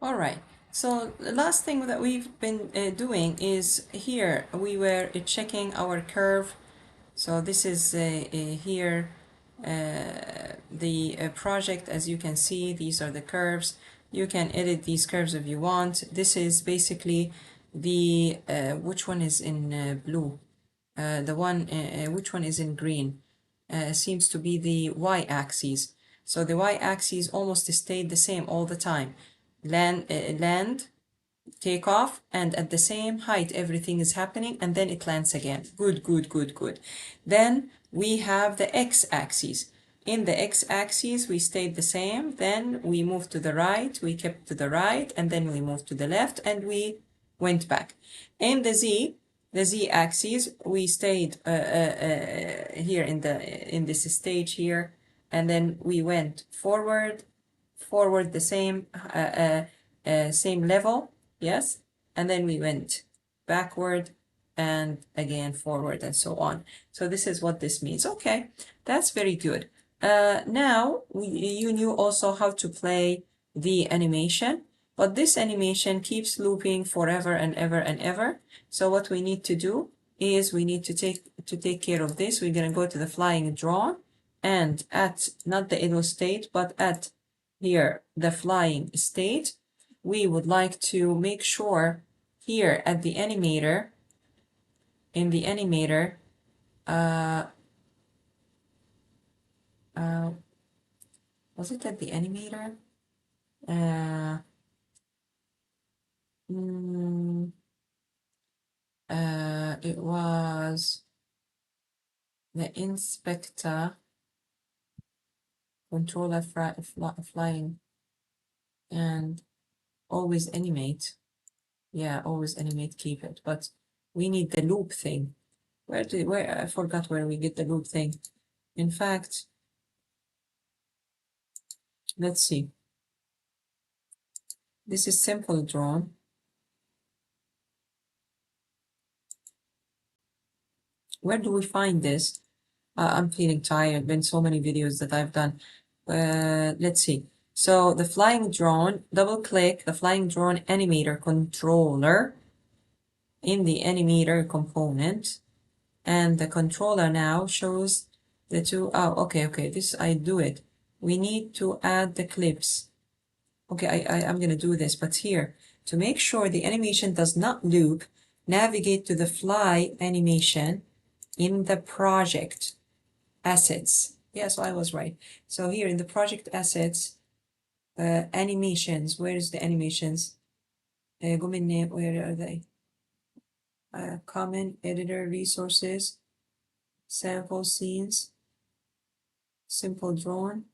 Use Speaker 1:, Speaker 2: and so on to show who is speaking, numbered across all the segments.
Speaker 1: All right. So the last thing that we've been doing is here we were checking our curve. So this is here the project. As you can see, these are the curves. You can edit these curves if you want. This is basically the which one is in blue? The one which one is in green? Seems to be the y-axis. So the y-axis almost stayed the same all the time. Land, take off, and at the same height everything is happening, and then it lands again. Good, good, good, good. Then we have the x-axis. In the x-axis we stayed the same, then we moved to the right, we kept to the right, and then we moved to the left, and we went back. In the z-axis we stayed here in this stage here, and then we went forward the same level, yes, and then we went backward and again forward and so on. So this is what this means. Okay, that's very good. Now you knew also how to play the animation, but this animation keeps looping forever and ever and ever. So what we need to do is we need to take care of this. We're going to go to the flying drone, and at not the idle state, but at here the flying state, we would like to make sure here at the animator, in the animator, was it at the animator? It was the inspector controller flying and always animate. Yeah, always animate, keep it. But we need the loop thing. Where I forgot where we get the loop thing. In fact, let's see. This is simple drone. Where do we find this? I'm feeling tired. Been so many videos that I've done. Let's see. So the flying drone, double click the flying drone animator controller in the animator component, and the controller now shows the two. Oh, okay. This I do it. We need to add the clips. Okay, I'm gonna do this, but here, to make sure the animation does not loop, navigate to the fly animation in the project assets. Yeah, so I was right. So here in the project assets, animations, where is the animations? Where are they? Common editor resources, sample scenes, simple drone.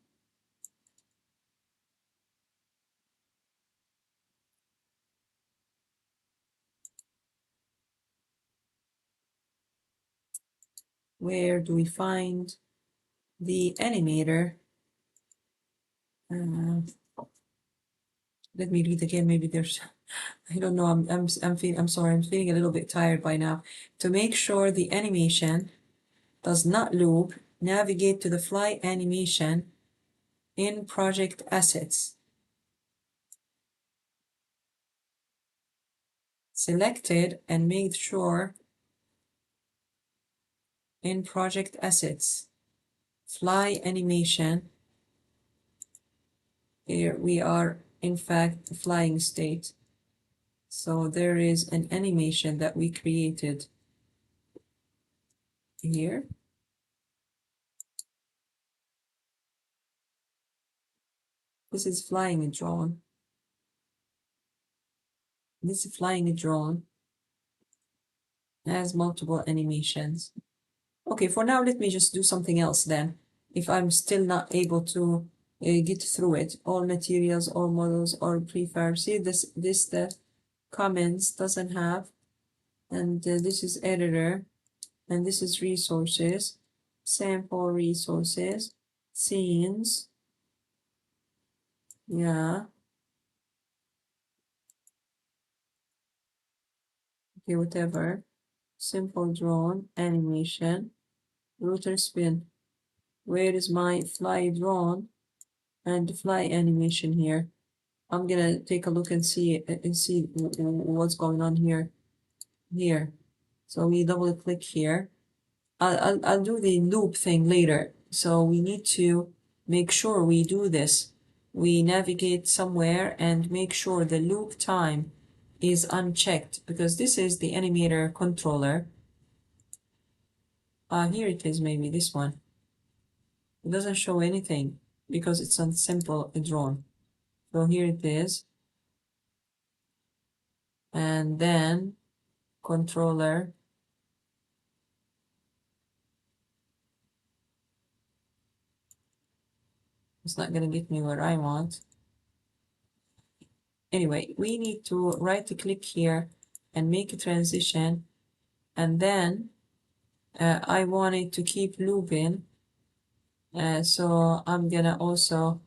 Speaker 1: Where do we find the animator? Let me read again. Maybe there's, I don't know. I'm sorry. I'm feeling a little bit tired by now. To make sure the animation does not loop, navigate to the fly animation in project assets. Selected and make sure in project assets, fly animation. Here we are, in fact, the flying state. So there is an animation that we created here. This is flying a drone. This is flying a drone. Has multiple animations. Okay, for now, let me just do something else then. If I'm still not able to get through it, all materials, all models, all prefab. See this the comments doesn't have, and this is editor, and this is resources, sample resources, scenes. Yeah. Okay, whatever. Simple drone, animation, rotor spin. Where is my fly drone and fly animation here? I'm gonna take a look and see what's going on here. So we double click here. I'll do the loop thing later. So we need to make sure we do this. We navigate somewhere and make sure the loop time is unchecked, because this is the animator controller. Here it is, maybe this one. It doesn't show anything because it's on simple drawn. So here it is. And then controller. It's not gonna get me where I want. Anyway, we need to right click here and make a transition, and then I want it to keep looping, so I'm gonna also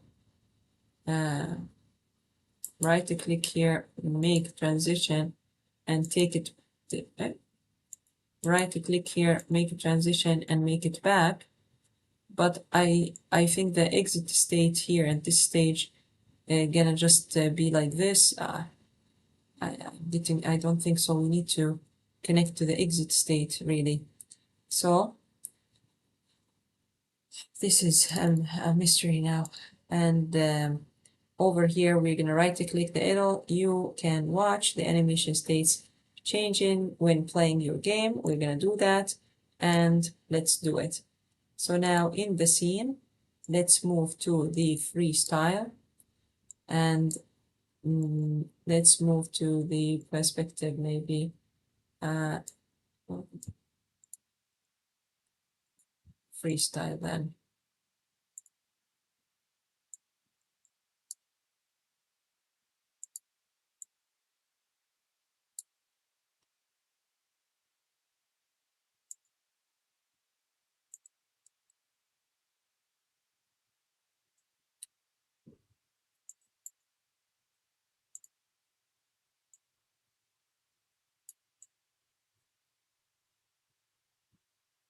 Speaker 1: right click here, make transition, and take it right click here, make a transition and make it back. But I think the exit state here at this stage gonna just be like this. I don't think so. We need to connect to the exit state really. So this is a mystery now. And over here, we're gonna right click the arrow. You can watch the animation states changing when playing your game. We're gonna do that, and let's do it. So now in the scene, let's move to the freestyle, and let's move to the perspective maybe. Freestyle then.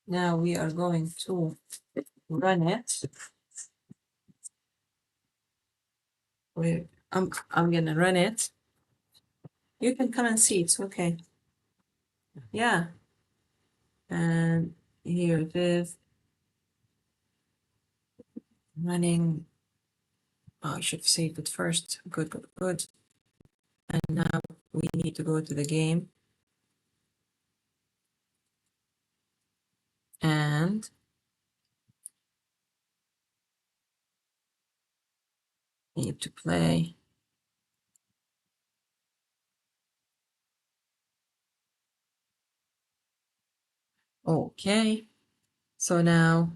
Speaker 1: Now we are going to run it. I'm gonna run it. You can come and see, it's okay. Yeah. And here it is. Running. Oh, I should save it first. Good, good, good. And now we need to go to the game. And need to play. Okay. So now,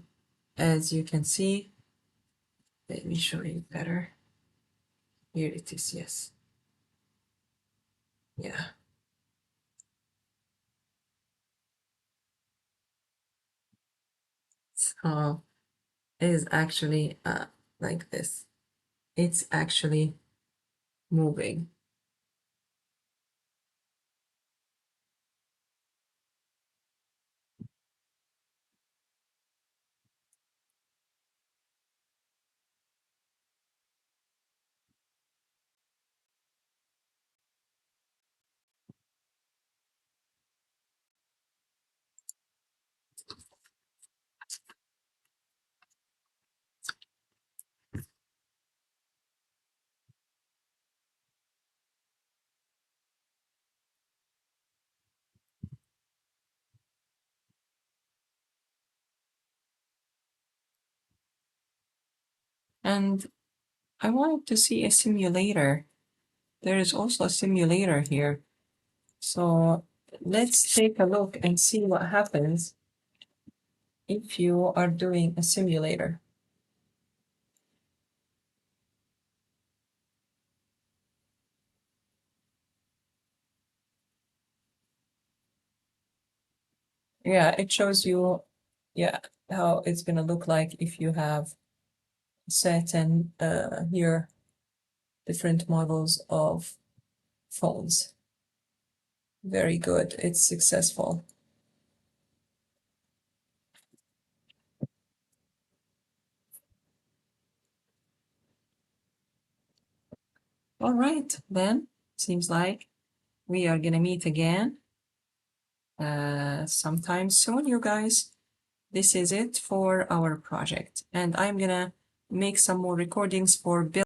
Speaker 1: as you can see, let me show you better. Here it is, yes. Yeah. So it is actually like this. It's actually moving. And I wanted to see a simulator. There is also a simulator here. So let's take a look and see what happens if you are doing a simulator. Yeah, it shows you, yeah, how it's gonna look like if you have certain here different models of phones. Very good, it's successful. All right, then seems like we are gonna meet again sometime soon, you guys. This is it for our project, and I'm gonna make some more recordings for Bill.